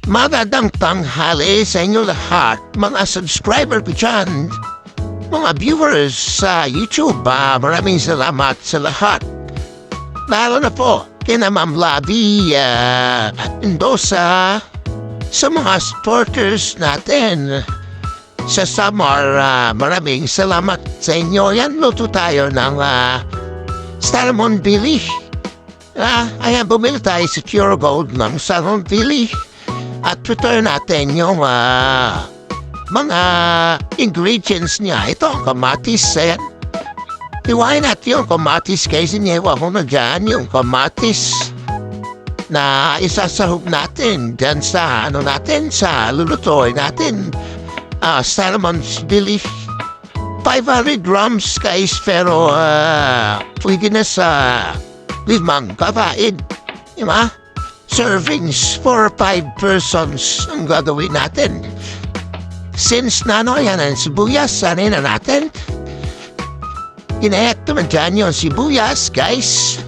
Magandang tanghali sa inyo lahat, mga subscriber ko dyan, mga viewers sa YouTube. Maraming salamat sa lahat. Lalo na po kina Ma'am Lavi at Mendoza, sa mga supporters natin sa Samar. Maraming salamat sa inyo. Yan, luto tayo ng salmon belly. Ayan, bumili tayo sa Pure Gold ng salmon belly. At return natin yung mga ingredients niya. Ito, kamatis. Ayan. Iwain natin yung kamatis kasi niyawa ko na dyan yung kamatis na isasahog natin dyan sa sa lulutuin natin. Salmon belly. 500 grams guys, pero pwede na sa 5 kapain. Diba? Servings for 5 persons ang gagawin natin. Since yan ang sibuyas, sanay na natin. Inayat naman dyan yung sibuyas, guys.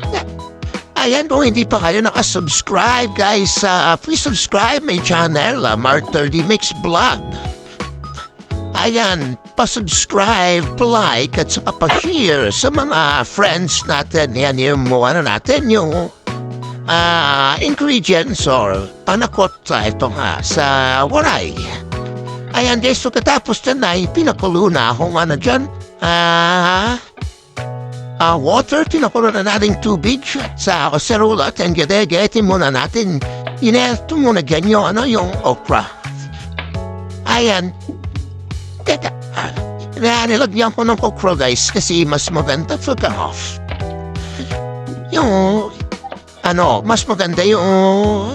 Ayan, kung hindi pa kayo nakasubscribe, guys, please subscribe my channel, Mark 30 Mix Vlog. Ayan, pa-subscribe, pa-like, at saka pa-share sa mga friends natin. Yan yung natin, yung ingredients or panakot ito sa waray. Ayan guys, so katapos na pinakulo na akong dyan. Water, pinakulo na natin tubig sa kaserola at gadegetin muna natin. Inerto muna ganyan yung okra. Ayan. Teka, nilagyan ko ng okra guys kasi mas maganda pagka-off. Yung mas maganda yung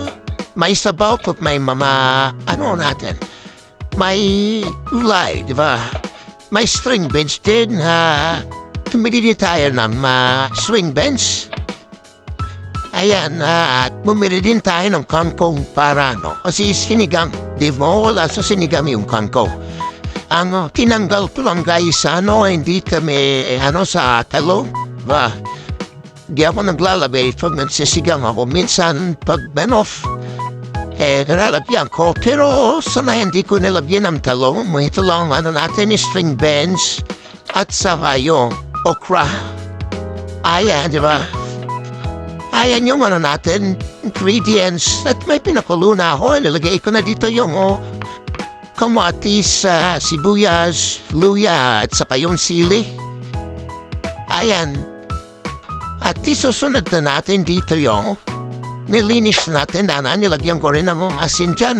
may sabaw at may natin. May gulay, di ba? May string beans din. Tumili tayo ng string beans. Ayan, at bumili din tayo ng kangkong para kasi sinigang. Di mo wala sa sinigang yung kangkong. Ang tinanggal ko lang guys, hindi kami sa talong. Ba? Di ako naglalabay pag nagsisigang ako. Minsan, pag benoff, nalalagyan ko. Pero sana hindi ko nilagyan ng talong. Ito lang, natin string beans at saka yung okra. Ayan, di ba? Ayan yung natin, ingredients. At may pinakulo na ako. Nilagay ko na dito yung kamatis, sibuyas, luya, at saka yung sili. Ayan. At isusunod na natin dito yung nilinis natin nilagyan ko rin ng asin dyan.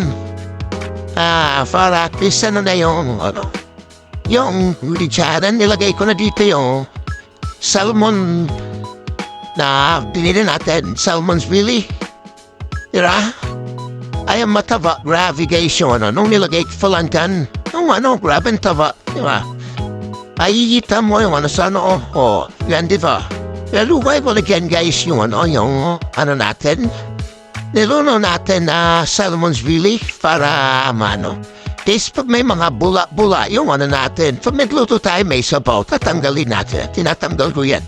Para at least na yung lidyaran, nilagay ko na dito yung salmon na binili natin, salmon's belly. Diba? Ay mataba, gravigation. Nung nilagay ko lang dyan, grabe taba. Diba? Ay kita mo yung yan diba? Lalugay ko again guys yung natin. Niluno natin salmon's belly para Tapos pag may mga bula-bula yung natin. Pag magluto tayo may sabaw, tatanggalin natin. Tinatanggal ko yan.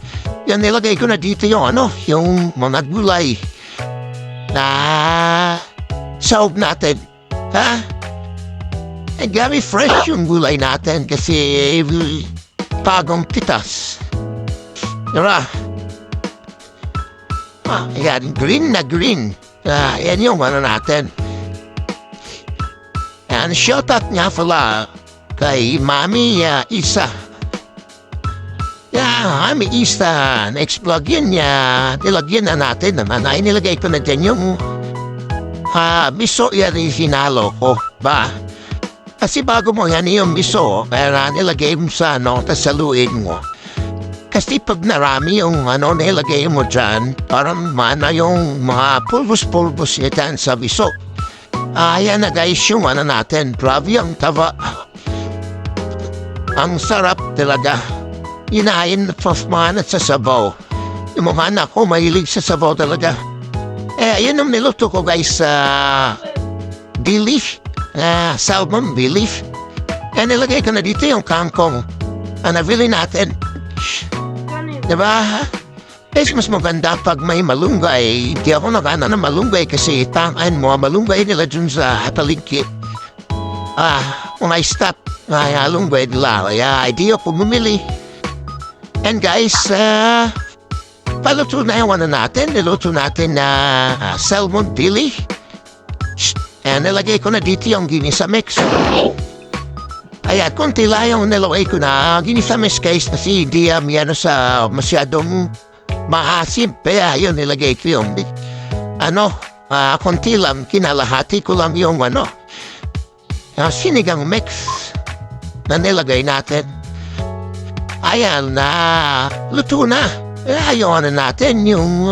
Yan nilagay ko na dito yung yung mga gulay na sahog natin. Very fresh yung gulay natin kasi bagong pitas. Diba? Ayan, green na green. Yan yung natin. Yan, shoutout nga pala kay Mami Isa. Mami Isa, next vlog yun niya. Nilagyan na natin naman. Ay, nilagay ko na dyan yung miso yan yung hinalo ko. Ba? Kasi bago mo yan yung miso, kaya nilagay mo sa tas saluin mo. Kasi pag narami yung nilagay mo dyan, parang yung mga pulbos-pulbos yan sa biso. Ayan na guys yung natin. Grabe ang taba. Ang sarap talaga. Inayin na at sa sabaw. Yung mga anak ko mahilig sa sabaw talaga. Yun ang niluto ko guys beef. Salmon beef. Nilagay ko na dito yung kangkong. Nabili natin. Diba? Mas maganda pag may malunggay. Hindi ako nagana ng malunggay kasi tangan mo, malunggay nila dun sa palengke. When I stop, malunggay nila. Kaya hindi ako bumili. And guys, paluto na yung ano natin. Niluto natin na salmon dili. And nilagay ko na dito yung ginisa mix. Ayan, konti lang yung nilagay ko na ginisa mix guys kasi hindi sa masyadong maasim. Kaya yun, nilagay ko yung konti lang, kinalahati ko lang yung sinigang mix na nilagay natin. Ayan, luto na. Ayaw natin yung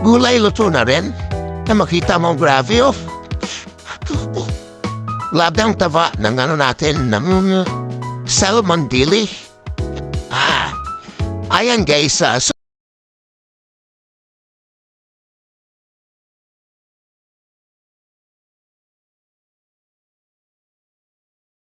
gulay luto na rin. Na makita mo gravy of labdang taba ng natin ng salmon dili. Ayan guys,